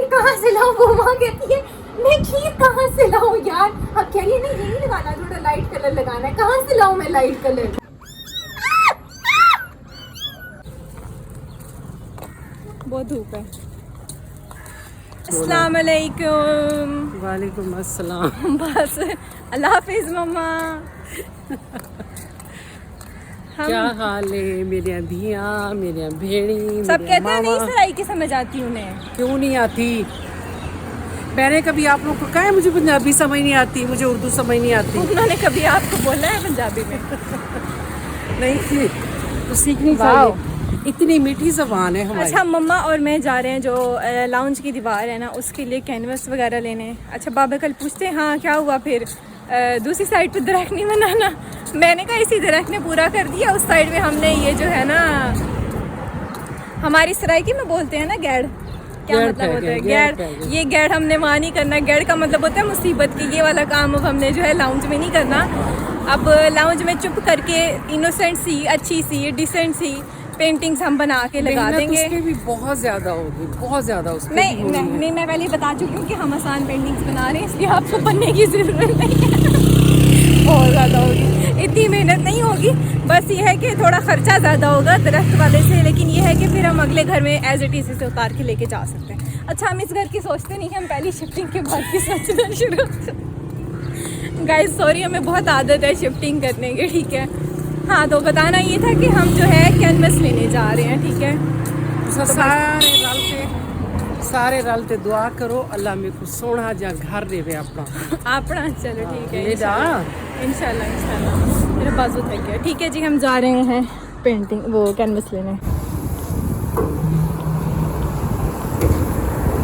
कहाँ से लाऊं, वो माँ कहती है मैं खीर कहाँ से लाऊं यार। अब कह रही है नहीं यही लगाना, थोड़ा लाइट कलर लगाना है, कहाँ से लाऊं मैं लाइट कलर। बहुत धूप है। अस्सलाम वालेकुम। वालेकुम अस्सलाम। बस अल्लाह हाफिज मम्मा। क्या हाल है मेरे धिया, मेरे भेड़ी, सब कहते हैं नहीं सराई की समझ आती उन्हें। क्यों नहीं आती? मैंने कभी आप लोग को कहा है मुझे पंजाबी समझ नहीं आती, मुझे उर्दू समझ नहीं आती? उन्होंने कभी आपको बोला है पंजाबी में? नहीं तो सीखनी चाहिए, इतनी मीठी जबान है हमारी। अच्छा मम्मा और मैं जा रहे हैं जो लाउंज की दीवार है ना उसके लिए कैनवस वगैरह लेने। अच्छा बाबा कल पूछते हैं हाँ क्या हुआ फिर दूसरी साइड पे दरख्त नहीं बनाना। मैंने कहा इसी दरख्त ने पूरा कर दिया, उस साइड में हमने ये जो है ना हमारी सराइकी में बोलते हैं ना गैड़, क्या मतलब होता है गैड़, ये गैड़ हमने वहाँ नहीं करना। गैड़ का मतलब होता है मुसीबत की, ये वाला काम अब हमने जो है लाउंज में नहीं करना। अब लाउंज में चुप करके इनोसेंट सी, अच्छी सी, डिसेंट सी पेंटिंग्स हम बना के लगा देंगे। उसके भी बहुत ज्यादा होगी, बहुत ज्यादा उसके नहीं मैं पहले बता चुकी हूँ कि हम आसान पेंटिंग्स बना रहे हैं, इसलिए आपको बनने की ज़रूरत नहीं है। बहुत ज़्यादा होगी, इतनी मेहनत नहीं होगी, बस ये है कि थोड़ा ख़र्चा ज़्यादा होगा दरख्त वाले से, लेकिन ये है कि फिर हम अगले घर में एज इट इज़ से उतार के लेके जा सकते हैं। अच्छा हम इस घर की सोचते नहीं, हम पहली शिफ्टिंग के बाद की सोचना शुरू। गाइस सॉरी, हमें बहुत आदत है शिफ्टिंग करने की, ठीक है। हाँ तो बताना ये था कि हम जो है कैनवस लेने जा रहे हैं, ठीक है। तो सारे रलते दुआ करो अल्लाह मेरे को सोना जा घर देवे अपना अपना। चलो ठीक है इंशाल्लाह। मेरा बाजू थक गया। ठीक है जी हम जा रहे हैं पेंटिंग वो कैनवस लेने।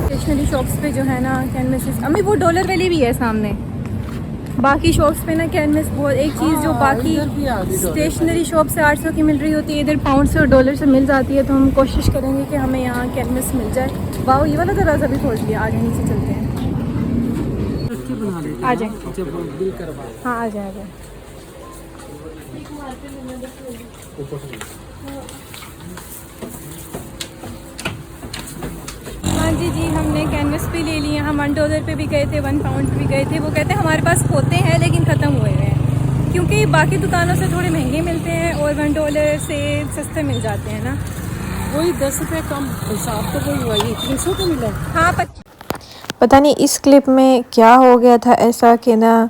स्टेशनरी शॉप्स पे जो है ना कैनवस, अम्मी वो डॉलर वाली भी है सामने। बाकी शॉप्स पे ना कैनवस बहुत, एक चीज़ जो बाकी स्टेशनरी शॉप से 800 की मिल रही होती है, इधर पाउंड से और डॉलर से मिल जाती है। तो हम कोशिश करेंगे कि हमें यहाँ कैनवस मिल जाए। वाह ये वाला दरवाज़ा भी खोल दिया, आगे नीचे चलते हैं। आ जाए हाँ आ जाए। हाँ जी हमने कैनवस भी ले लिए। हम $1 पे भी गए थे, £1 पे भी गए थे। वो कहते हैं हमारे पास होते हैं लेकिन ख़त्म हुए हैं, क्योंकि बाकी दुकानों से थोड़े महंगे मिलते हैं और $1 से सस्ते मिल जाते हैं ना। वही 10 रुपये कम हिसाब तो वही हुआ, 300 को मिला। हाँ पता नहीं इस क्लिप में क्या हो गया था ऐसा कि ना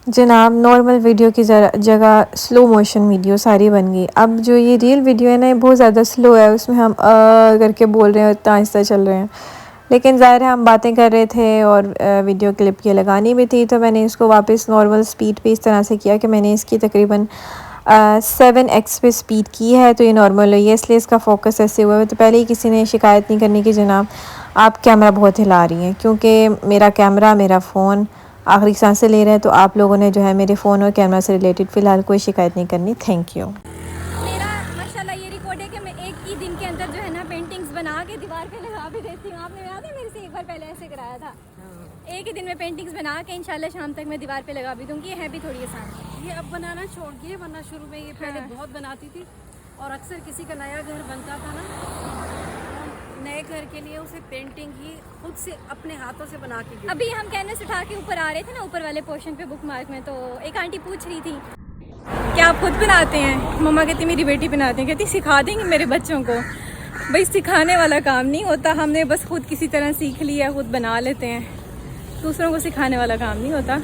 जनाब नॉर्मल वीडियो की जगह स्लो मोशन वीडियो सारी बन गई। अब जो ये रियल वीडियो है ना ये बहुत ज़्यादा स्लो है, उसमें हम करके बोल रहे हैं, इतना आहिस्ता चल रहे हैं। लेकिन ज़ाहिर है हम बातें कर रहे थे और वीडियो क्लिप की लगानी भी थी, तो मैंने इसको वापस नॉर्मल स्पीड पे इस तरह से किया कि मैंने इसकी तकरीबन 7x पे स्पीड की है, तो ये नॉर्मल है, इसलिए इसका फोकस ऐसे हुआ है। तो पहले ही किसी ने शिकायत नहीं करनी कि जनाब आप कैमरा बहुत हिला रही हैं, क्योंकि मेरा कैमरा मेरा फ़ोन आखिरी सांसें ले रहे हैं। तो आप लोगों ने जो है मेरे फ़ोन और कैमरा से रिलेटेड फ़िलहाल कोई शिकायत नहीं करनी। Thank you. मेरा माशाल्लाह ये रिकॉर्ड है कि मैं एक ही दिन के अंदर जो है ना पेंटिंग्स बना के दीवार पे लगा भी देती हूँ। आपने याद है मेरे से एक बार पहले ऐसे कराया था? एक ही दिन में पेंटिंग्स बना के इंशाल्लाह शाम तक मैं दीवार पे लगा भी दूँगी। ये है भी थोड़ी आसान। ये अब बनाना छोड़ दिए, वरना शुरू में ये पहले बहुत बनाती थी, और अक्सर किसी का नया घर बनता था ना, नए घर के लिए उसे पेंटिंग ही खुद से अपने हाथों से बना के। अभी हम कैनवस उठा के ऊपर आ रहे थे ना, ऊपर वाले पोर्शन पे बुक मार्क में, तो एक आंटी पूछ रही थी क्या आप खुद बनाते हैं? मम्मा कहती मेरी बेटी बनाती है। कहती सिखा देंगे मेरे बच्चों को। भाई सिखाने वाला काम नहीं होता, हमने बस खुद किसी तरह सीख लिया, खुद बना लेते हैं। दूसरों को सिखाने वाला काम नहीं होता।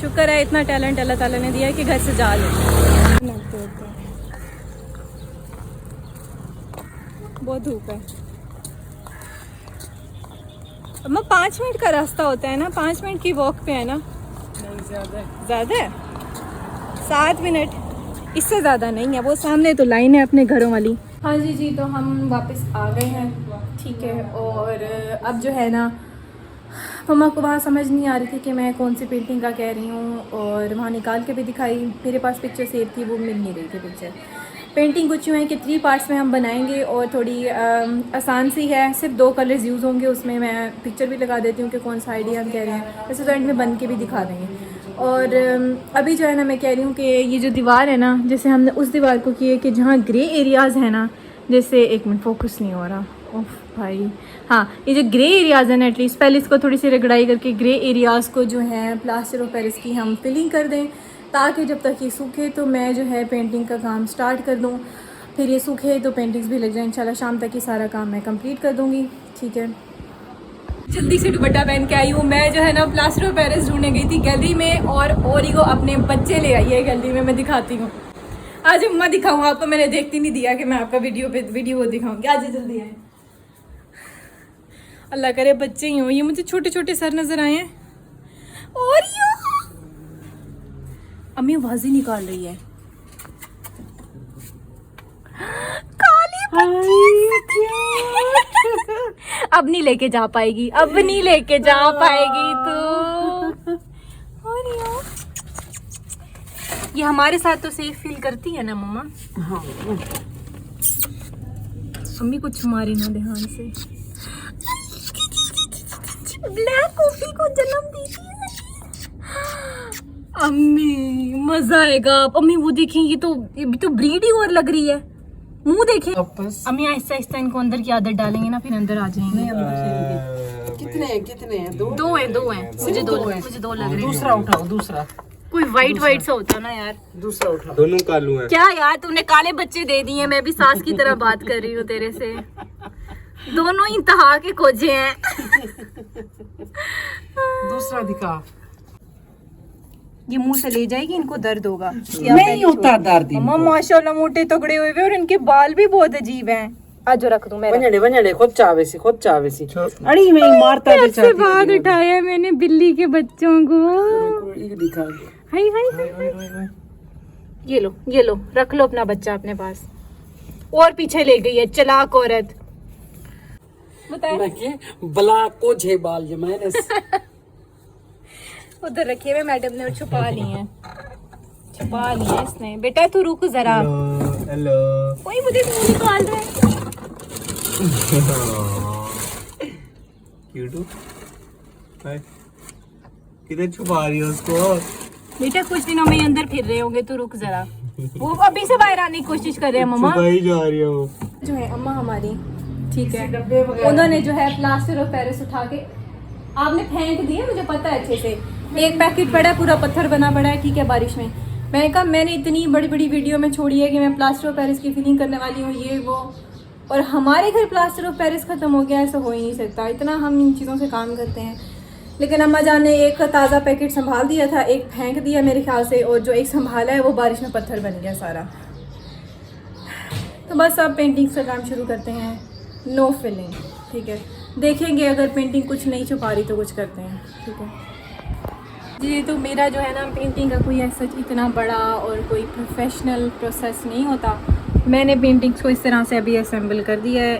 शुक्र है इतना टैलेंट अल्लाह ताला ने दिया है कि घर से जा ले। बहुत धूप है। अम्मा 5 मिनट का रास्ता होता है ना, 5 मिनट की वॉक पे है ना। नहीं ज़्यादा है 7 मिनट, इससे ज़्यादा नहीं है। वो सामने तो लाइन है अपने घरों वाली। हाँ जी तो हम वापस आ गए हैं, ठीक है। और अब जो है ना मम्मा को वहाँ समझ नहीं आ रही थी कि मैं कौन सी पेंटिंग का कह रही हूँ, और वहाँ निकाल के भी दिखाई। मेरे पास पिक्चर सेव थी, वो मिल नहीं रही थी पिक्चर। पेंटिंग कुछ यूँ है कि 3 पार्ट्स में हम बनाएंगे और थोड़ी आसान सी है, सिर्फ 2 कलर्स यूज़ होंगे उसमें। मैं पिक्चर भी लगा देती हूँ कि कौन सा आइडिया हम कह रहे हैं, वैसे तो एंड में बन के भी दिखा देंगे। और अभी जो है ना मैं कह रही हूँ कि ये जो दीवार है ना, जैसे हमने उस दीवार को किए कि जहाँ ग्रे एरियाज़ है ना, जैसे एक मिनट फोकस नहीं हो रहा। ओह भाई, हाँ ये जो ग्रे एरियाज़ हैं एटलीस्ट पहले इसको थोड़ी सी रगड़ाई करके ग्रे एरियाज़ को जो है प्लास्टर ऑफ पेरिस की हम फिलिंग कर दें, ताकि जब तक ये सूखे तो मैं जो है पेंटिंग का काम स्टार्ट कर दूँ। फिर ये सूखे तो पेंटिंग्स भी लग जाए, इंशाल्लाह शाम तक ही सारा काम मैं कंप्लीट कर दूँगी। ठीक है, जल्दी से दुपट्टा पहन के आई हूँ। मैं जो है ना प्लास्टर ऑफ पेरिस ढूंढने गई थी गैलरी में, और ओरिगो अपने बच्चे ले आई है गैलरी में। मैं दिखाती हूँ आज, मम्मा दिखाऊँ आपको, मैंने देखती नहीं दिया कि मैं आपका वीडियो दिखाऊँगी। आज जल्दी आए, अल्लाह करे बच्चे ही हों। ये मुझे छोटे छोटे सर नजर आए हैं। और अम्मी आवाज़ें निकाल रही है। अब नहीं लेके जा पाएगी, अब नहीं लेके जा पाएगी तू। और ये हमारे साथ तो सेफ फील करती है ना मम्मा? हाँ। अम्मी कुछ हमारी ना ध्यान से। ब्लैक कॉफी को जन्म दी थी अम्मी, मजा आएगा। अम्मी वो देखें, ये भी तो ब्रीड ही और लग रही है। मुंह देखें अम्मी, आहिस्ता आहिस्ता इनको अंदर की आदत डालेंगे ना, फिर अंदर आ जाएंगे। कितने हैं? दो हैं मुझे दो लग रहे हैं। दूसरा उठाओ, दूसरा कोई वाइट सा होता ना यार। दूसरा उठाओ। दोनों कालू हैं। क्या यार, तूने काले बच्चे दे दिए। मैं भी सास की तरह बात कर रही हूँ तेरे से। दोनों इंतहा के खोजे हैं। दूसरा दिखा। ये मुंह से ले जाएगी, इनको दर्द होगा। नहीं होता दर्द। मम्मा माशाल्लाह मोटे तगड़े हुए और इनके बाल भी बहुत अजीब हैं। आज रख दूं मैं। वंजड़े खुद चावेसी अड़ी में ही मारता भी से बाद उठाया मैंने बिल्ली के बच्चों को। दिखा। हाय हाय, ये लो रख लो अपना बच्चा अपने पास। और पीछे ले गई है चालाक औरत। बताए बला को झे बाल जमाए उधर रखिए हुए मैडम ने, और छुपा लिए हैं इसने। बेटा तू रुक जरा। हेलो। कोई मुझे मुंह निकाल रहा है। क्यूट। हाय, किधर छुपा रही हो उसको? बेटा कुछ दिनों में अंदर फिर रहे होंगे, तो रुक जरा। वो अभी से बाहर आने की कोशिश कर रहे हैं मम्मा। छुपा ही जा रही हो। जो है अम्मा हमारी, ठीक है, उन्होंने जो है प्लास्टर ऑफ पेरिस उठा के आपने फेंक दिए, मुझे पता है अच्छे से। एक पैकेट पड़ा है, पूरा पत्थर बना पड़ा है, ठीक है, बारिश में। मैंने कहा मैंने इतनी बड़ी बड़ी वीडियो में छोड़ी है कि मैं प्लास्टर ऑफ पेरिस की फिलिंग करने वाली हूँ, ये वो, और हमारे घर प्लास्टर ऑफ पेरिस ख़त्म हो गया। ऐसा हो ही नहीं सकता, इतना हम इन चीज़ों से काम करते हैं। लेकिन अम्मा जान ने एक ताज़ा पैकेट संभाल दिया था, एक फेंक दिया मेरे ख्याल से, और जो एक संभाला है वो बारिश में पत्थर बन गया सारा। तो बस अब पेंटिंग्स का काम शुरू करते हैं। नो फिलिंग, ठीक है। देखेंगे अगर पेंटिंग कुछ नहीं छुपा रही तो कुछ करते हैं, ठीक है जी। तो मेरा जो है ना पेंटिंग का कोई ऐसा इतना बड़ा और कोई प्रोफेशनल प्रोसेस नहीं होता। मैंने पेंटिंग्स को इस तरह से अभी असेंबल कर दिया है।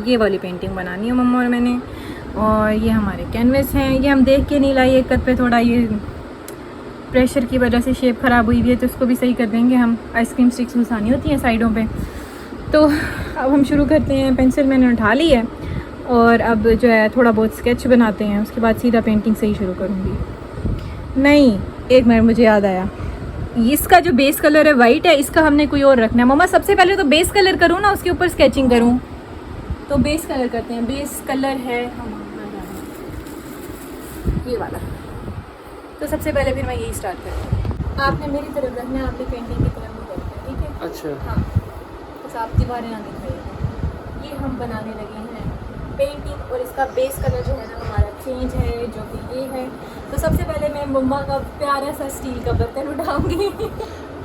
ये वाली पेंटिंग बनानी है मम्मा और मैंने, और ये हमारे कैनवस हैं। ये हम देख के नहीं लाई, एक कद पे थोड़ा ये प्रेशर की वजह से शेप ख़राब हुई हुई है, तो उसको भी सही कर देंगे हम। आइसक्रीम स्टिक्स घुसानी होती हैं साइडों पे। तो अब हम शुरू करते हैं। पेंसिल मैंने उठा ली है, और अब जो है थोड़ा बहुत स्केच बनाते हैं, उसके बाद सीधा पेंटिंग से ही शुरू करूँगी। नहीं, एक मिनट, मुझे याद आया, इसका जो बेस कलर है वाइट है, इसका हमने कोई और रखना है। मम्मा सबसे पहले तो बेस कलर करूँ ना, उसके ऊपर स्केचिंग करूँ, तो बेस कलर करते हैं। बेस कलर है ये वाला, तो सबसे पहले फिर मैं यही स्टार्ट करती हूँ। आपने मेरी तरफ रखना है, आपकी पेंटिंग की तरफ भी करना है, ठीक है? अच्छा हाँ, बस आप दीवारें ना दिखाइए। ये हम बनाने लगे हैं पेंटिंग, और इसका बेस कलर जो है ना हमारा चेंज है, जो कि ये है। तो सबसे पहले मैं मम्मा का प्यारा सा स्टील का बर्तन उठाऊंगी।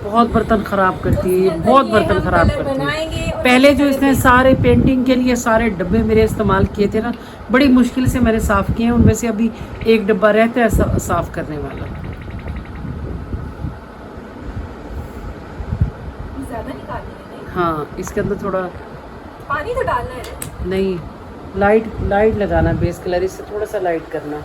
बहुत बर्तन खराब करती है, बहुत बर्तन खराब करती है। पहले जो इसने इसने सारे पेंटिंग के लिए सारे डब्बे मेरे इस्तेमाल किए थे ना, बड़ी मुश्किल से मैंने साफ़ किए हैं। उनमें से अभी एक डब्बा रहता है साफ़ करने वाला। ज़्यादा निकालनी है। हाँ, इसके अंदर थोड़ा पानी तो डालना है। नहीं, लाइट लगाना बेस कलर, इससे थोड़ा सा लाइट करना,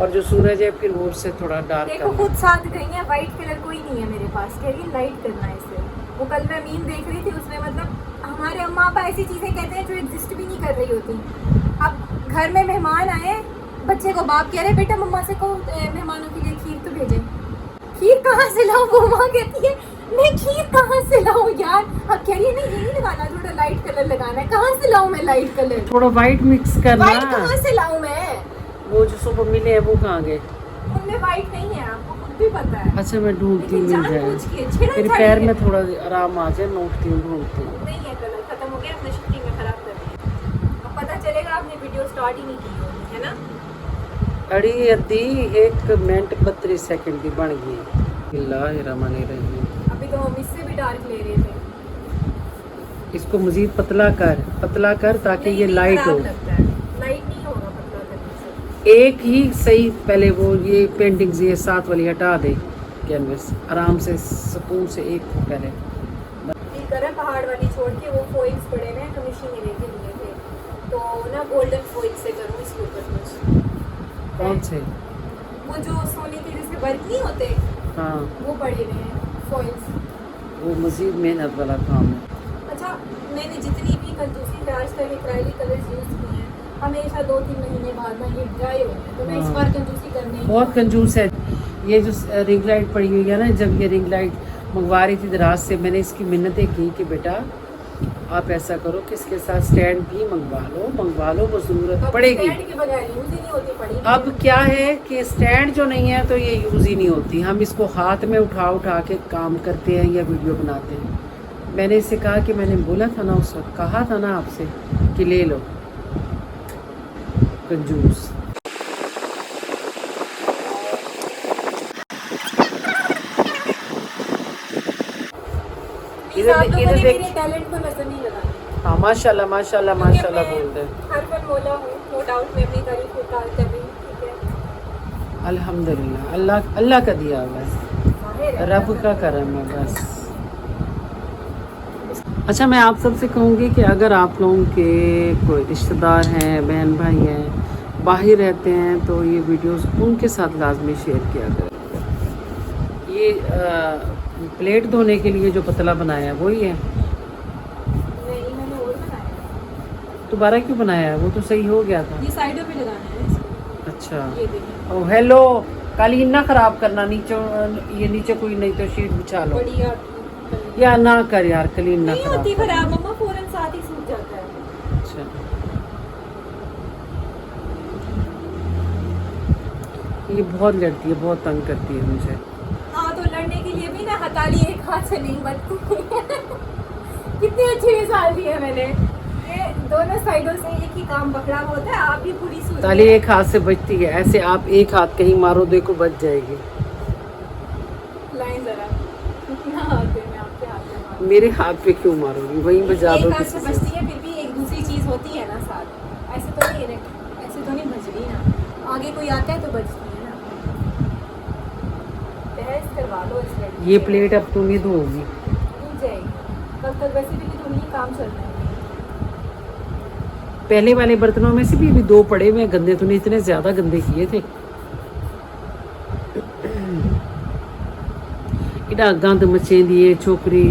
और जो सूरज है फिर वो उससे थोड़ा डार्क देखो करना। खुद साथ गई है, वाइट कलर कोई नहीं है मेरे पास, कह रही है लाइट करना है इससे। वो कल मैं मीम देख रही थी, उसमें मतलब हमारे अम्मा पापा ऐसी चीज़ें कहते हैं जो एग्जिस्ट भी नहीं कर रही होती। अब घर में मेहमान आए, बच्चे को बाप कह रहे बेटा मम्मा से कहो मेहमानों के लिए खीर तो भेजें। खीर कहाँ से लाऊं? वो माँ कहती है मैं खीर कहाँ से लाऊं यार? आप कह रही है ना यही लगाना, थोड़ा लाइट कलर लगाना है, कहाँ से लाऊं मैं लाइट कलर? थोड़ा वाइट मिक्स करना। वाइट कहाँ से लाऊं मैं? वो जो सुबह मिले हैं वो कहाँ गए? उनमें वाइट नहीं है, आपको खुद भी पता है। अच्छा मैं ढूंढती हूँ, मिल जाए। मेरे पैर में थोड़ा आराम आ जाए, मैं उठती हूँ, ढूंढती हूँ। नहीं है कलर, खत्म हो गया, अपने शक्ति में खराब कर दिया। अब पता चलेगा आपने वीडियो स्टार्ट ही नहीं की होगी, है ना? अड़ी अद्धी 1 मिनट 32 सेकंड की बन गई। बिस्मिल्लाहिर्रहमानिर्रहीम। अभी तो हम इससे भी डार्क ले रहे थे। इसको मजीद पतला कर ताकि ये नहीं, लाइट हो। खराब लगता है, लाइट नहीं होगा पतला करने से। एक ही सही, पहले वो ये पेंटिंग्स ये साथ वाली हटा दे कैनवस, आराम से सुकून से एक पहले। ये करा पहाड़ वाली छोड़ के वो फॉइल्स पड़े हुए हैं, कमीशन ही लेके लिए थे, तो ना गोल्डन फॉइल से करूँ इसके ऊपर कुछ। कौन से? वो जो सोने के जैसे वर्क नहीं होते, हाँ, वो पड़े हुए हैं फॉइल्स। वो मजीद मेहनत वाला काम है। अच्छा, मैंने जितनी भी कंजूसी से आज तक एक्राइलिक कलर्स यूज़ किए हैं, हमेशा 2-3 महीने बाद ना ये ड्राई हो गए, तो मैं इस हाँ। बार कंजूसी करने बहुत कंजूस है। ये जो रिंग लाइट पड़ी हुई है ना, जब ये रिंग लाइट मंगवा रही थी दराज से, मैंने इसकी मिन्नतें की कि बेटा आप ऐसा करो कि इसके साथ स्टैंड भी मंगवा लो, वो ज़रूरत पड़ेगी। स्टैंड के बगैर यूज़ ही नहीं होती पड़ी। अब क्या है कि स्टैंड जो नहीं है तो ये यूज़ ही नहीं होती, हम इसको हाथ में उठा के काम करते हैं या वीडियो बनाते हैं। मैंने इससे कहा कि मैंने बोला था ना, उस वक्त कहा था ना आपसे कि ले लो, कंजूस। प्लीज़ आप लोगों ने मेरे टैलेंट को नजर नहीं लगाना। हाँ माशाल्लाह माशाल्लाह माशाल्लाह बोल दे। हर पल मौला हूँ, नो डाउट मैं अपनी तारीफ को ताल कर रही हूँ, ठीक है? अल्हम्दुलिल्लाह, अल्लाह का दिया हुआ है, जाहिर है। रब का करम है बस। अच्छा, मैं आप सबसे कहूँगी कि अगर आप लोगों के कोई रिश्तेदार हैं, बहन भाई हैं, बाहर रहते हैं, तो ये वीडियोस उनके साथ लाजमी शेयर किया करें। ये प्लेट धोने के लिए जो पतला बनाया है वही है? नहीं, मैंने और बनाया। दोबारा क्यों बनाया है? वो तो सही हो गया था। ये साइडों पे लगाना है इसको। अच्छा, ये देखिए, ओ हेलो, कालीन ना खराब करना, नीचे ये नीचे कोई नहीं तो शीट बिछा लो। बढ़िया। या ना कर यार, कालीन ना नहीं खराब होती कर। खराब मम्मा, फौरन साथ ही सूख जाता है। अच्छा, ये बहुत लड़ती है, बहुत तंग करती है मुझे। हाँ, तो लड़ने के लिए भी ना हथेली एक हाथ से नहीं बनती। कितनी अच्छी मिसाल दी है मैंने। ये दोनों साइडों से एक ही काम पकड़ा हुआ होता है, आप भी पूरी सूझ ताली एक हाथ से बचती है, ऐसे आप एक हाथ कहीं मारो, देखो बच जाएगी। लाइन जरा कितना हाथ है, मैं आपके हाथ में मारूं। मेरे हाथ पे क्यों मारोगी? वहीं बजा दो एक हाथ किसी से से। बचती है, फिर भी एक दूसरी चीज होती है ना साथ। ऐसे तो नहीं है, ऐसे तो नहीं बज रही ना, आगे कोई आता है तो बजती है ना। बहस करवा लो इस लड़की ये से। प्लेट अब तुम ही धोगी। टूट जाएगी, कल तक वैसे भी तो नहीं काम चल रहा है। पहले वाले बर्तनों में से भी अभी 2 पड़े हुए हैं गंदे, तूने इतने ज्यादा गंदे किए थे। इड़ा गंद मचेंदी है छोकरी,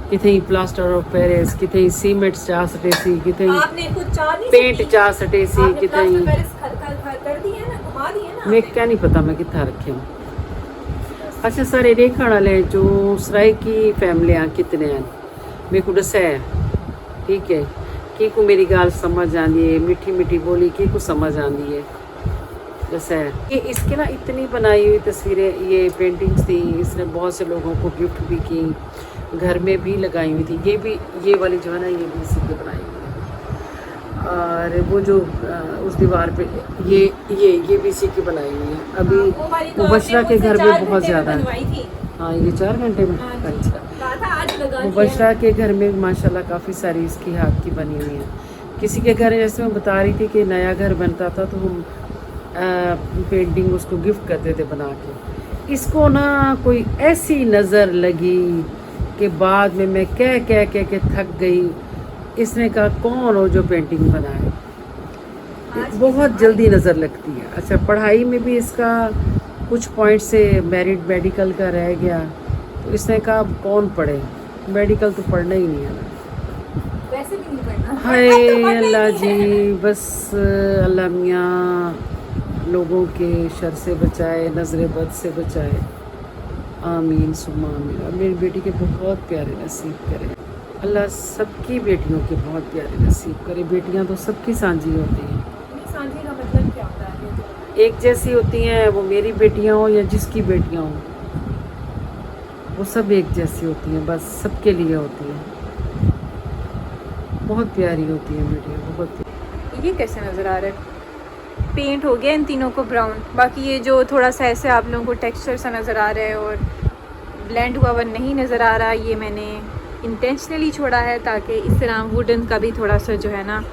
किथे प्लास्टर ऑफ पेरिस, किथे सीमेंट चा सटे सी, किथे आपने खुद चाह नहीं पेंट सकती? चा सटे सी, आपने किथे प्लास्टर पेरिस कर दी है ना, घुमा दी है ना मैं आपने? क्या नहीं पता मैं किथा रखे हूँ। अच्छा, सारे देखने वाले जो सराय की फैमिलियाँ कितने हैं मेरे को दसा है, ठीक है? की को मेरी गाल समझ आती है, मीठी मीठी बोली की को समझ आती है, जैसा है ये इसके ना इतनी बनाई हुई तस्वीरें, ये पेंटिंग्स थी, इसने बहुत से लोगों को गिफ्ट भी की, घर में भी लगाई हुई थी। ये भी, ये वाली जो है ना, ये भी इसी की बनाई हुई है। और वो जो उस दीवार पे ये भी इसी की बनाई हुई है। अभी वो वाली तो मुबशरा आपने के घर मुझसे 4 में बहुत घंटे ज़्यादा है। बनवाई थी। हाँ, ये 4 घंटे में। हाँ जी। अच्छा, कहा था आज लगा दिया। मुबशरा के घर में माशाल्लाह काफ़ी सारी इसकी हाथ की बनी हुई है। किसी के घर, जैसे मैं बता रही थी कि नया घर बनता था तो हम पेंटिंग उसको गिफ्ट करते थे बना के। इसको ना कोई ऐसी नज़र लगी कि बाद में मैं कह के थक गई। इसने कहा कौन हो जो पेंटिंग बनाए, बहुत जल्दी नज़र लगती है। अच्छा, पढ़ाई में भी इसका कुछ पॉइंट से मेरिट मेडिकल का रह गया, तो इसने कहा अब कौन पढ़े, मेडिकल तो पढ़ना ही नहीं है ना। वैसे भी नहीं पढ़ना। हाय तो पढ़ना ही अल्लाह नहीं है। जी, बस अल्लाह मियाँ लोगों के शर से बचाए, नज़र बद से बचाए। आमीन सुम्मा आमीन। और मेरी बेटी के बहुत प्यारे नसीब करे अल्लाह, सबकी बेटियों के बहुत प्यारे नसीब करे। बेटियां तो सबकी सांझी होती हैं। सांझी का मतलब क्या होता है? एक जैसी होती हैं, वो मेरी बेटियां हो या जिसकी बेटियां हो, वो सब एक जैसी होती हैं, बस सबके लिए होती हैं। बहुत प्यारी होती हैं बेटियां, बहुत प्यारी। ये कैसे नज़र आ रहा है? पेंट हो गया इन तीनों को ब्राउन, बाकी ये जो थोड़ा सा ऐसे आप लोगों को टेक्सचर सा नज़र आ रहा है और ब्लेंड हुआ हुआ नहीं नज़र आ रहा, ये मैंने इंटेंशनली छोड़ा है ताकि इस तरह वुडन का भी थोड़ा सा जो है ना,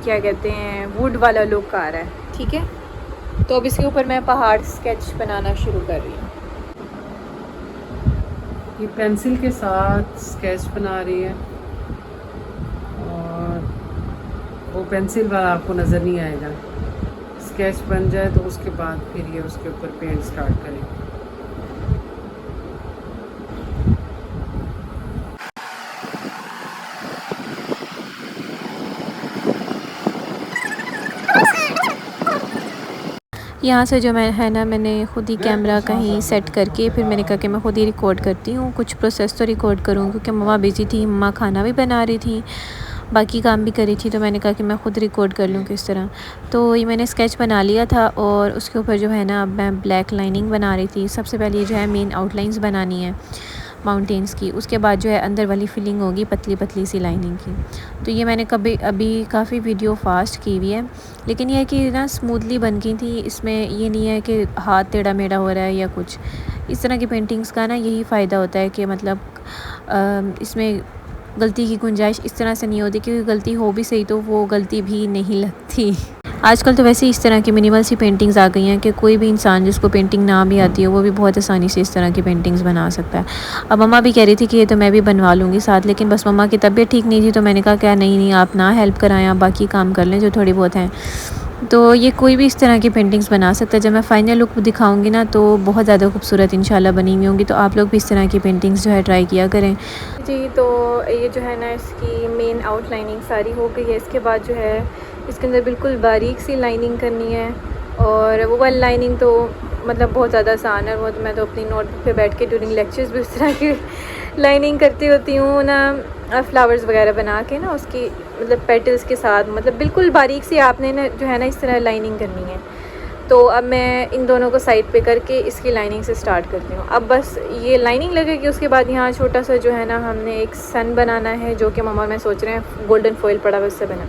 क्या कहते हैं, वुड वाला लुक आ रहा है। ठीक है, तो अब इसके ऊपर मैं पहाड़ स्केच बनाना शुरू कर रही हूँ। ये पेंसिल के साथ स्केच बना रही है, और वो पेंसिल वाला आपको नज़र नहीं आएगा। स्केच बन जाए तो उसके बाद फिर ये उसके ऊपर पेंट स्टार्ट करें। यहाँ से जो मैं है ना, मैंने ख़ुद ही कैमरा कहीं सेट करके फिर मैंने कहा कि मैं ख़ुद ही रिकॉर्ड करती हूँ। कुछ प्रोसेस तो रिकॉर्ड करूँ क्योंकि मम्मा बिज़ी थी, मम्मा खाना भी बना रही थी, बाकी काम भी करी थी, तो मैंने कहा कि मैं ख़ुद रिकॉर्ड कर लूँ किस तरह। तो ये मैंने स्केच बना लिया था और उसके ऊपर जो है ना, अब मैं ब्लैक लाइनिंग बना रही थी। सबसे पहले जो है मेन आउटलाइंस बनानी है माउंटेन्स की, उसके बाद जो है अंदर वाली फिलिंग होगी पतली पतली सी लाइनिंग की। तो ये मैंने अभी काफ़ी वीडियो फास्ट की हुई है, लेकिन यह है कि ना स्मूथली बन गई थी। इसमें ये नहीं है कि हाथ टेढ़ा मेढ़ा हो रहा है या कुछ। इस तरह की पेंटिंग्स का ना यही फ़ायदा होता है कि मतलब इसमें गलती की गुंजाइश इस तरह से नहीं होती, क्योंकि गलती हो भी सही तो वो गलती भी नहीं लगती। आजकल तो वैसे इस तरह की मिनिमल सी पेंटिंग्स आ गई हैं कि कोई भी इंसान जिसको पेंटिंग ना भी आती हो वो भी बहुत आसानी से इस तरह की पेंटिंग्स बना सकता है। अब मम्मा भी कह रही थी कि ये तो मैं भी बनवा लूँगी साथ, लेकिन बस मम्मा की तबीयत ठीक नहीं थी, तो मैंने कहा क्या नहीं आप ना हेल्प कराएं, आप बाकी काम कर लें जो थोड़ी बहुत हैं। तो ये कोई भी इस तरह की पेंटिंग्स बना सकता है। जब मैं फ़ाइनल लुक दिखाऊंगी ना, तो बहुत ज़्यादा खूबसूरत इंशाल्लाह बनी हुई होंगी। तो आप लोग भी इस तरह की पेंटिंग्स जो है ट्राई किया करें जी। तो ये जो है ना, इसकी मेन आउटलाइनिंग सारी हो गई है। इसके बाद जो है इसके अंदर बिल्कुल बारीक सी लाइनिंग करनी है, और वो वाली लाइनिंग तो मतलब बहुत ज़्यादा आसान है। वो तो मैं तो अपनी नोटबुक पे बैठ के ड्यूरिंग लेक्चर्स भी उस तरह की लाइनिंग करती होती हूँ ना, फ्लावर्स वगैरह बना के ना, उसकी मतलब पेटल्स के साथ, मतलब बिल्कुल बारीक सी आपने ना जो है ना इस तरह लाइनिंग करनी है। तो अब मैं इन दोनों को साइड पे करके इसकी लाइनिंग से स्टार्ट करती हूँ। अब बस ये लाइनिंग लगेगी, उसके बाद यहाँ छोटा सा जो है ना हमने एक सन बनाना है, जो कि मम्मा और मैं सोच रहे हैं गोल्डन फॉइल पड़ा हुआ उससे बना।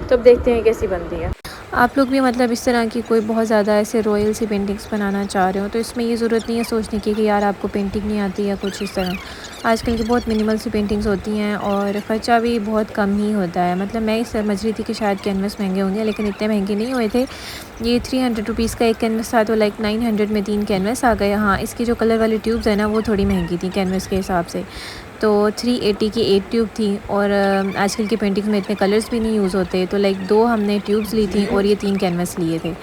तो अब देखते हैं कैसी बनती है। आप लोग भी मतलब इस तरह की कोई बहुत ज़्यादा ऐसे रॉयल सी पेंटिंग्स बनाना चाह रहे हो, तो इसमें ये ज़रूरत नहीं है सोचने की कि यार आपको पेंटिंग नहीं आती या कुछ इस तरह। आजकल की बहुत मिनिमल सी पेंटिंग्स होती हैं और ख़र्चा भी बहुत कम ही होता है। मतलब मैं इस समझ रही थी कि शायद कैनवस महंगे होंगे, लेकिन इतने महंगे नहीं हुए थे। ये 300 रुपीज़ का एक कैनवस था, तो लाइक 900 में 3 कैनवस आ गए। हाँ, इसकी जो कलर वाली ट्यूब्स है ना, वो थोड़ी महंगी थी कैनवस के हिसाब से। तो 380 की 8 ट्यूब थी, और आजकल की पेंटिंग्स में इतने कलर्स भी नहीं यूज़ होते, तो लाइक 2 हमने ट्यूब्स ली थी और ये 3 कैनवस लिए थे।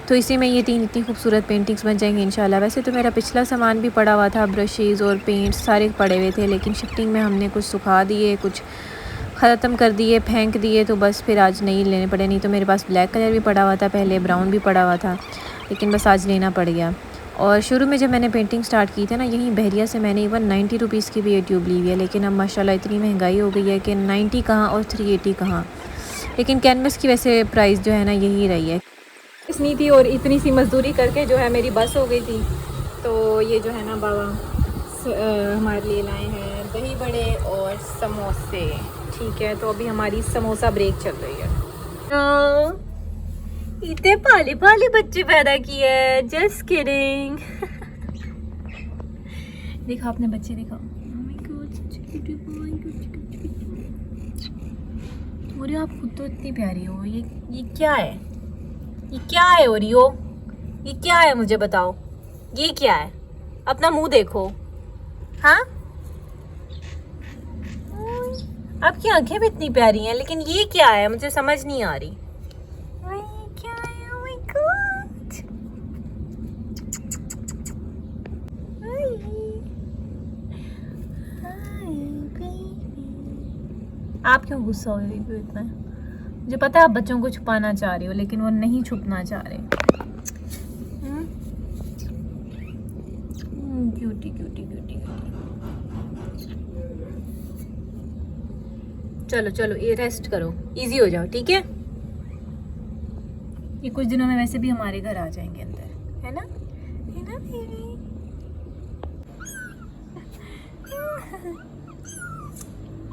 तो इसी में ये 3 इतनी खूबसूरत पेंटिंग्स बन जाएंगी इंशाल्लाह। वैसे तो मेरा पिछला सामान भी पड़ा हुआ था, ब्रशेज़ और पेंट्स सारे पड़े हुए थे, लेकिन शिफ्टिंग में हमने कुछ सुखा दिए, कुछ ख़त्म कर दिए, फेंक दिए, तो बस फिर आज नहीं लेने पड़े। नहीं तो मेरे पास ब्लैक कलर भी पड़ा हुआ था पहले, ब्राउन भी पड़ा हुआ था, लेकिन बस आज लेना पड़ गया। और शुरू में जब मैंने पेंटिंग स्टार्ट की थी ना, यहीं बहरिया से मैंने इवन 90 रुपीज़ की भी ये ट्यूब ली हुई है, लेकिन अब माशाल्लाह इतनी महंगाई हो गई है कि 90 कहाँ और 380 कहाँ। लेकिन कैनवस की वैसे प्राइस जो है ना यही रही है। इतनी थी और इतनी सी मजदूरी करके जो है मेरी बस हो गई थी। तो ये जो है ना बाबा हमारे लिए लाए हैं दही बड़े और समोसे। ठीक है, तो अभी हमारी समोसा ब्रेक चल रही है। इतने पाले पाले बच्चे पैदा किए, जस्ट किडिंग। देखा आपने बच्चे, देखा। और आप खुद तो इतनी प्यारी हो। ये क्या है? ये क्या है ओरियो? ये क्या है मुझे बताओ, ये क्या है? अपना मुंह देखो। हाँ, आपकी आंखें भी इतनी प्यारी हैं, लेकिन ये क्या है मुझे समझ नहीं आ रही। क्या है? Oh my God! आप क्यों गुस्सा हो रही हो इतना? मुझे पता है आप बच्चों को छुपाना चाह रही हो, लेकिन वो नहीं छुपना चाह रहे। Cutie cutie cutie cutie. चलो चलो ये रेस्ट करो, इजी हो जाओ, ठीक है। ये कुछ दिनों में वैसे भी हमारे घर आ जाएंगे अंदर, है ना बेबी।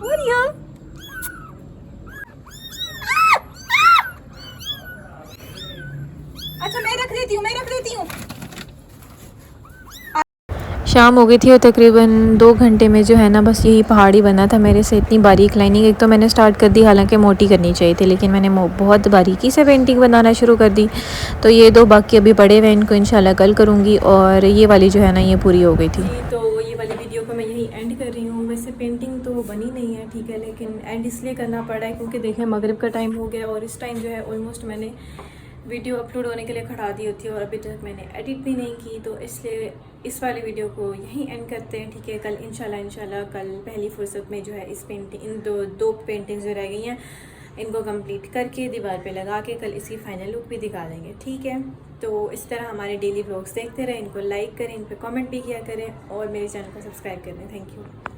और यहाँ अच्छा मैं रख देती हूँ। शाम हो गई थी और तकरीबन 2 घंटे में जो है ना बस यही पहाड़ी बना था मेरे से। इतनी बारीक लाइनिंग एक तो मैंने स्टार्ट कर दी, हालांकि मोटी करनी चाहिए थी, लेकिन मैंने बहुत बारीकी से पेंटिंग बनाना शुरू कर दी। तो ये 2 बाकी अभी पड़े हुए, इनको इंशाल्लाह कल करूँगी। और ये वाली जो है ना ये पूरी हो गई थी। तो ये वाली वीडियो को मैं यही एंड कर रही हूँ। वैसे पेंटिंग तो बनी नहीं है, ठीक है, लेकिन एंड इसलिए करना पड़ा है क्योंकि देखें मगरिब का टाइम हो गया और इस टाइम जो है ऑलमोस्ट मैंने वीडियो अपलोड होने के लिए खड़ा दी होती है और अभी तक मैंने एडिट भी नहीं की। तो इसलिए इस वाली वीडियो को यहीं एंड करते हैं, ठीक है। कल इंशाल्लाह कल पहली फुर्सत में जो है इस पेंटिंग इन दो पेंटिंग्स जो रह गई हैं इनको कंप्लीट करके दीवार पे लगा के कल इसकी फाइनल लुक भी दिखा देंगे, ठीक है। तो इस तरह हमारे डेली व्लॉग्स देखते रहें, इनको लाइक करें, इन पर कमेंट भी किया करें और मेरे चैनल को सब्सक्राइब करें। Thank you.